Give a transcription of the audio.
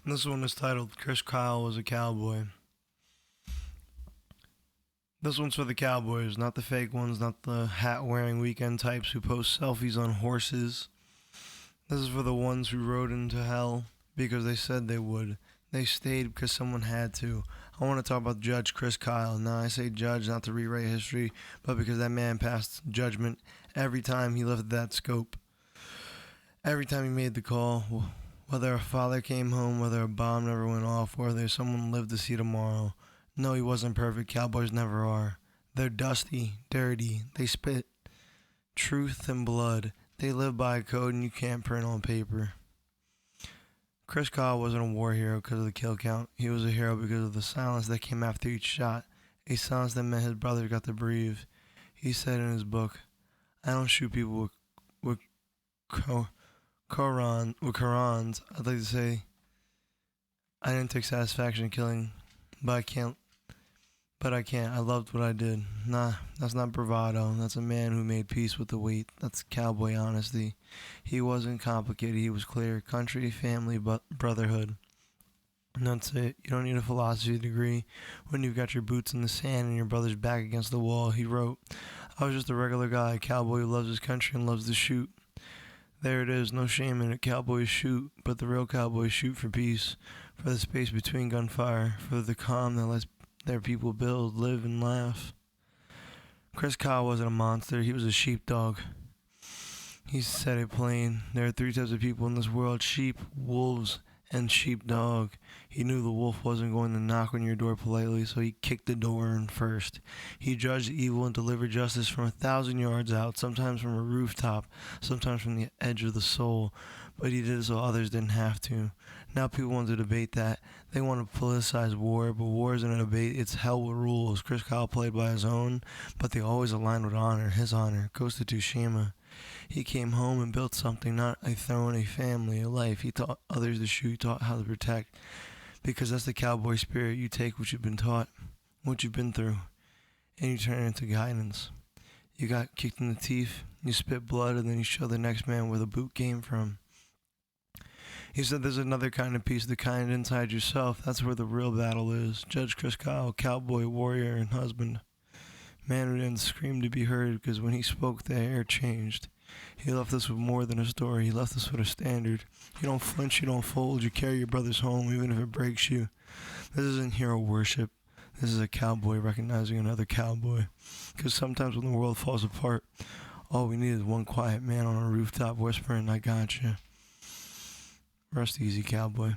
This one is titled Chris Kyle Was a Cowboy. This one's for the Cowboys, not the fake ones, not the hat wearing weekend types who post selfies on horses. This is for the ones who rode into hell because they said they would. They stayed because someone had to. I want to talk about Judge Chris Kyle. Now, I say judge not to rewrite history, but because that man passed judgment every time he lifted that scope. Every time he made the call, whether a father came home, whether a bomb never went off, whether someone lived to see tomorrow. No, he wasn't perfect. Cowboys never are. They're dusty, dirty. They spit truth and blood. They live by a code and you can't print on paper. Chris Kyle wasn't a war hero because of the kill count. He was a hero because of the silence that came after each shot. A silence that meant his brother got to breathe. He said in his book, I don't shoot people with Qurans. I'd like to say I didn't take satisfaction in killing, but I can't. I loved what I did. Nah, that's not bravado. That's a man who made peace with the weight. That's cowboy honesty. He wasn't complicated. He was clear. Country, family, but brotherhood. And that's it. You don't need a philosophy degree when you've got your boots in the sand and your brother's back against the wall. He wrote, I was just a regular guy, a cowboy who loves his country and loves to shoot. There it is, no shame in it. Cowboys shoot, but the real cowboys shoot for peace, for the space between gunfire, for the calm that lets their people build, live, and laugh. Chris Kyle wasn't a monster, he was a sheepdog. He said it plain. There are three types of people in this world: sheep, wolves, and sheepdog. He knew the wolf wasn't going to knock on your door politely, so he kicked the door in first. He judged evil and delivered justice from 1,000 yards out, sometimes from a rooftop, sometimes from the edge of the soul, but he did it so others didn't have to. Now people want to debate that. They want to politicize war, but war isn't a debate, it's hell with rules. Chris Kyle played by his own, but they always aligned with honor. His honor. Costa Tushima. He came home and built something, not a throne, a family, a life. He taught others to shoot, taught how to protect. Because that's the cowboy spirit. You take what you've been taught, what you've been through, and you turn it into guidance. You got kicked in the teeth, you spit blood, and then you show the next man where the boot came from. He said there's another kind of peace, the kind inside yourself. That's where the real battle is. Judge Chris Kyle, cowboy, warrior, and husband. Man who didn't scream to be heard because when he spoke, the air changed. He left us with more than a story. He left us with a standard. You don't flinch, you don't fold. You carry your brothers home even if it breaks you. This isn't hero worship. This is a cowboy recognizing another cowboy. Because sometimes when the world falls apart, all we need is one quiet man on a rooftop whispering, I got you. Rest easy, cowboy.